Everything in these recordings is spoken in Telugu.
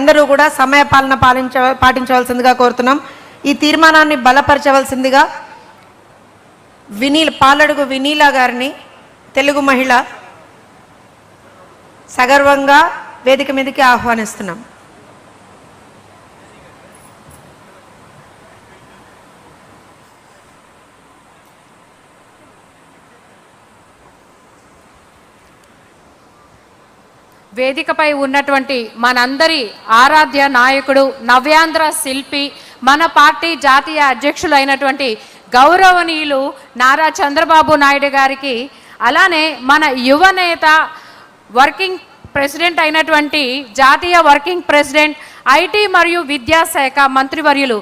అందరూ కూడా సమయపాలన పాటించవలసిందిగా కోరుతున్నాం. ఈ తీర్మానాన్ని బలపరచవలసిందిగా పాలడుగు వినీల గారిని, తెలుగు మహిళ, సగర్వంగా వేదిక మీదకి ఆహ్వానిస్తున్నాం. వేదికపై ఉన్నటువంటి మనందరి ఆరాధ్య నాయకుడు, నవ్యాంధ్ర శిల్పి, మన పార్టీ జాతీయ అధ్యక్షులు అయినటువంటి గౌరవనీయులు నారా చంద్రబాబు నాయుడు గారికి, అలానే మన యువనేత, వర్కింగ్ ప్రెసిడెంట్ అయినటువంటి జాతీయ వర్కింగ్ ప్రెసిడెంట్, ఐటీ మరియు విద్యాశాఖ మంత్రివర్యులు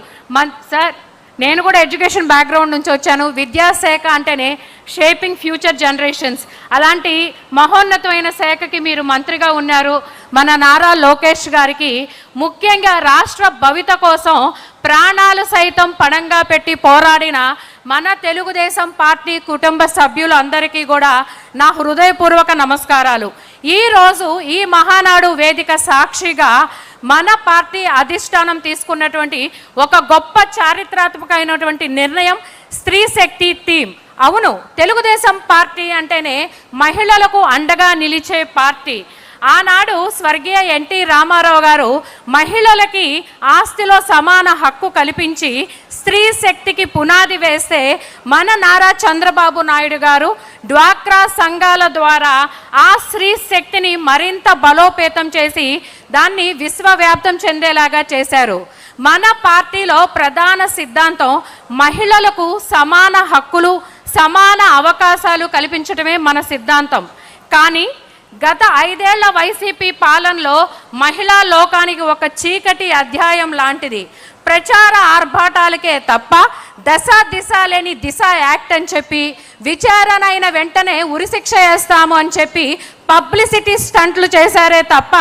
సార్, నేను కూడా ఎడ్యుకేషన్ బ్యాక్గ్రౌండ్ నుంచి వచ్చాను. విద్యాశాఖ అంటేనే షేపింగ్ ఫ్యూచర్ జనరేషన్స్, అలాంటి మహోన్నతమైన శాఖకి మీరు మంత్రిగా ఉన్నారు. మన నారా లోకేష్ గారికి ముఖ్యంగా రాష్ట్ర భవిత కోసం ప్రాణాలు సైతం పణంగా పెట్టి పోరాడిన మన తెలుగుదేశం పార్టీ కుటుంబ సభ్యులందరికీ కూడా నా హృదయపూర్వక నమస్కారాలు. ఈరోజు ఈ మహానాడు వేదిక సాక్షిగా మన పార్టీ అధిష్టానం తీసుకున్నటువంటి ఒక గొప్ప చారిత్రాత్మకమైనటువంటి నిర్ణయం స్త్రీ శక్తి థీమ్. అవును, తెలుగుదేశం పార్టీ అంటేనే మహిళలకు అండగా నిలిచే పార్టీ. ఆనాడు స్వర్గీయ ఎన్టీ రామారావు గారు మహిళలకి ఆస్తిలో సమాన హక్కు కల్పించి స్త్రీ శక్తికి పునాది వేస్తే, మన నారా చంద్రబాబు నాయుడు గారు డ్వాక్రా సంఘాల ద్వారా ఆ స్త్రీ శక్తిని మరింత బలోపేతం చేసి దాన్ని విశ్వవ్యాప్తం చెందేలాగా చేశారు. మన పార్టీలో ప్రధాన సిద్ధాంతం మహిళలకు సమాన హక్కులు, సమాన అవకాశాలు కల్పించడమే మన సిద్ధాంతం. కానీ గత 5 ఏళ్ల వైసీపీ పాలనలో మహిళా లోకానికి ఒక చీకటి అధ్యాయం లాంటిది. ప్రచార ఆర్భాటాలకే తప్ప దశ దిశ లేని దిశ యాక్ట్ అని చెప్పి, విచారణ అయిన వెంటనే ఉరిశిక్ష వేస్తాము అని చెప్పి పబ్లిసిటీ స్టంట్లు చేశారే తప్ప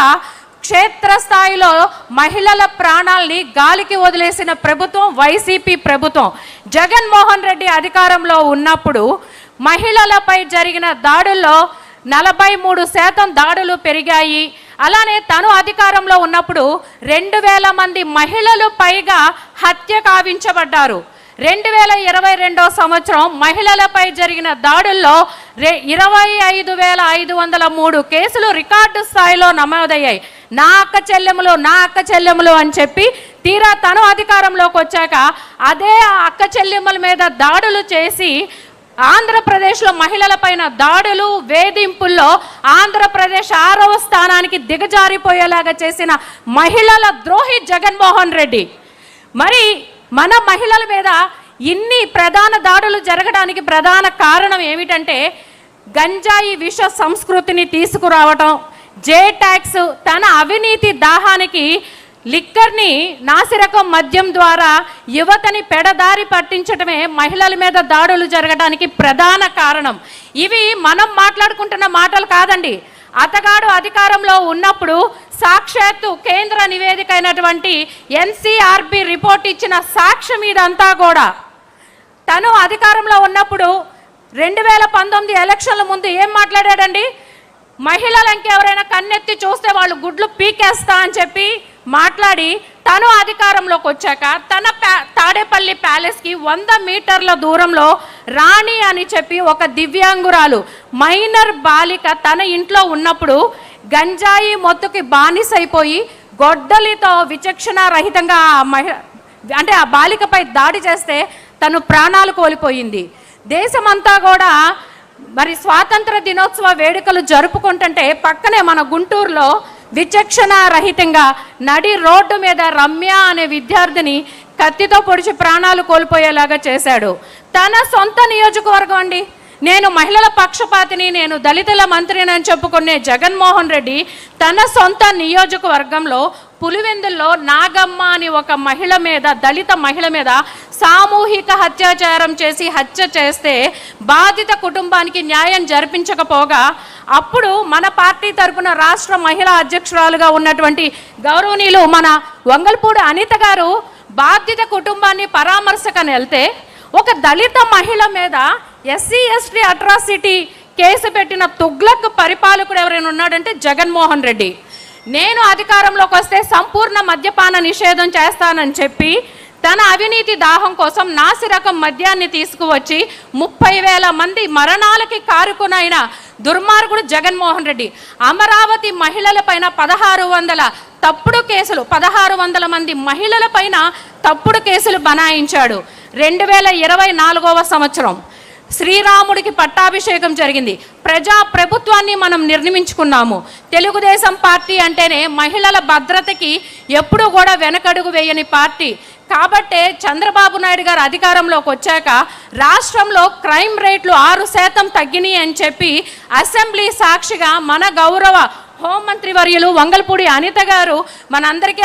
క్షేత్రస్థాయిలో మహిళల ప్రాణాల్ని గాలికి వదిలేసిన ప్రభుత్వం వైసీపీ ప్రభుత్వం. జగన్మోహన్ రెడ్డి అధికారంలో ఉన్నప్పుడు మహిళలపై జరిగిన దాడుల్లో 43% దాడులు పెరిగాయి. అలానే తను అధికారంలో ఉన్నప్పుడు 2000 మంది మహిళలు పైగా హత్య కావించబడ్డారు. 2022 సంవత్సరం మహిళలపై జరిగిన దాడుల్లో 25,503 కేసులు రికార్డు స్థాయిలో నమోదయ్యాయి. నా అక్క చెల్లెములు అని చెప్పి తీరా తను అధికారంలోకి వచ్చాక అదే అక్క చెల్లెమ్మల మీద దాడులు చేసి ఆంధ్రప్రదేశ్లో మహిళలపైన దాడులు, వేధింపుల్లో ఆంధ్రప్రదేశ్ 6వ స్థానానికి దిగజారిపోయేలాగా చేసిన మహిళల ద్రోహి జగన్మోహన్ రెడ్డి. మరి మన మహిళల మీద ఇన్ని ప్రధాన దాడులు జరగడానికి ప్రధాన కారణం ఏమిటంటే గంజాయి విష సంస్కృతిని తీసుకురావటం, జే ట్యాక్స్, తన అవినీతి దాహానికి లిక్కర్ని, నాసిరకం మద్యం ద్వారా యువతని పెడదారి పట్టించడమే మహిళల మీద దాడులు జరగడానికి ప్రధాన కారణం. ఇవి మనం మాట్లాడుకుంటున్న మాటలు కాదండి. అతగాడు అధికారంలో ఉన్నప్పుడు సాక్షాత్తు కేంద్ర నివేదిక అయినటువంటి ఎన్సీఆర్బి రిపోర్ట్ ఇచ్చిన సాక్ష్యం ఇదంతా కూడా. తను అధికారంలో ఉన్నప్పుడు 2019 ఎలక్షన్ల ముందు ఏం మాట్లాడాడండి? మహిళలు ఇంకెవరైనా కన్నెత్తి చూస్తే వాళ్ళు గుడ్లు పీకేస్తా అని చెప్పి మాట్లాడి, తను అధికారంలోకి వచ్చాక తన తాడేపల్లి ప్యాలెస్కి 100 మీటర్ల దూరంలో రాణి అని చెప్పి ఒక దివ్యాంగురాలు మైనర్ బాలిక తన ఇంట్లో ఉన్నప్పుడు గంజాయి మొత్తుకి బానిసైపోయి గొడ్డలితో విచక్షణ రహితంగా ఆ బాలికపై దాడి చేస్తే తను ప్రాణాలు కోల్పోయింది. దేశమంతా కూడా మరి స్వాతంత్ర దినోత్సవ వేడుకలు జరుపుకుంటుంటే పక్కనే మన గుంటూరులో విచక్షణ రహితంగా నడి రోడ్డు మీద రమ్య అనే విద్యార్థిని కత్తితో పొడిచి ప్రాణాలు కోల్పోయేలాగా చేశాడు. తన సొంత నియోజకవర్గం అండి. నేను మహిళల పక్షపాతిని, నేను దళితుల మంత్రిని అని చెప్పుకునే జగన్మోహన్ రెడ్డి తన సొంత నియోజకవర్గంలో పులివెందుల్లో నాగమ్మ అని ఒక మహిళ మీద, దళిత మహిళ మీద సామూహిక అత్యాచారం చేసి హత్య చేస్తే బాధిత కుటుంబానికి న్యాయం జరిపించకపోగా అప్పుడు మన పార్టీ తరపున రాష్ట్ర మహిళా అధ్యక్షురాలుగా ఉన్నటువంటి గౌరవనీయులు మన వంగల్పూడి అనిత గారు బాధిత కుటుంబాన్ని పరామర్శకని వెళ్తే ఒక దళిత మహిళ మీద ఎస్సీ ఎస్టీ అట్రాసిటీ కేసు పెట్టిన తుగ్లక్ పరిపాలకుడు ఎవరైనా ఉన్నాడంటే జగన్మోహన్ రెడ్డి. నేను అధికారంలోకి వస్తే సంపూర్ణ మద్యపాన నిషేధం చేస్తానని చెప్పి తన అవినీతి దాహం కోసం నాసిరకం మద్యాన్ని తీసుకువచ్చి 30,000 మంది మరణాలకి కారుకునైన దుర్మార్గుడు జగన్మోహన్ రెడ్డి అమరావతి మహిళల పైన 1600 తప్పుడు కేసులు 1600 మంది మహిళల పైన తప్పుడు కేసులు బనాయించాడు. 2024వ సంవత్సరం శ్రీరాముడికి పట్టాభిషేకం జరిగింది. ప్రభుత్వాన్ని మనం నిర్మించుకున్నాము. తెలుగుదేశం పార్టీ అంటేనే మహిళల భద్రతకి ఎప్పుడూ కూడా వెనకడుగు వేయని పార్టీ. కాబట్టే చంద్రబాబు నాయుడు గారు అధికారంలోకి వచ్చాక రాష్ట్రంలో క్రైమ్ రేట్లు 6% తగ్గినాయి అని చెప్పి అసెంబ్లీ సాక్షిగా మన గౌరవ హోంమంత్రి వర్యులు వంగల్పూడి అనిత గారు మనందరికీ